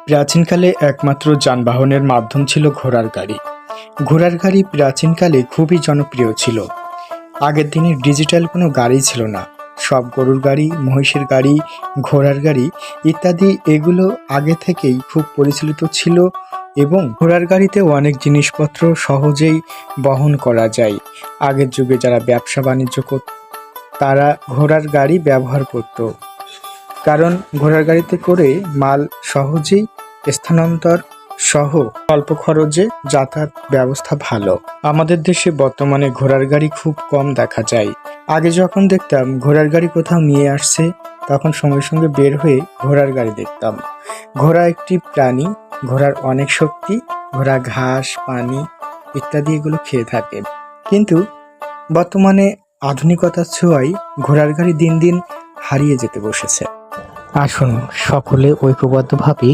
প্রাচীনকালে একমাত্র যানবাহনের মাধ্যম ছিল ঘোড়ার গাড়ি। ঘোড়ার গাড়ি প্রাচীনকালে খুবই জনপ্রিয় ছিল। আগের দিনে ডিজিটাল কোনো গাড়ি ছিল না। সব গরুর গাড়ি, মহিষের গাড়ি, ঘোড়ার গাড়ি ইত্যাদি এগুলো আগে থেকেই খুব পরিচালিত ছিল এবং ঘোড়ার গাড়িতে অনেক জিনিসপত্র সহজেই বহন করা যায়। আগের যুগে যারা ব্যবসা বাণিজ্য করত তারা ঘোড়ার গাড়ি ব্যবহার করত, কারণ ঘোড়ার গাড়িতে করে মাল সহজেই স্থানান্তর সহ অল্প খরচে যাতায়াত ব্যবস্থা ভালো। আমাদের দেশে বর্তমানে ঘোড়ার গাড়ি খুব কম দেখা যায়। আগে যখন দেখতাম ঘোড়ার গাড়ি কোথাও নিয়ে আসছে, তখন সঙ্গে সঙ্গে বের হয়ে ঘোড়ার গাড়ি দেখতাম। ঘোড়া একটি প্রাণী, ঘোড়ার অনেক শক্তি, ঘোড়া ঘাস, পানি ইত্যাদি এগুলো খেয়ে থাকে। কিন্তু বর্তমানে আধুনিকতার ছোঁয়ায় ঘোড়ার গাড়ি দিন দিন হারিয়ে যেতে বসেছে। আসুন সকলে ঐক্যবদ্ধভাবে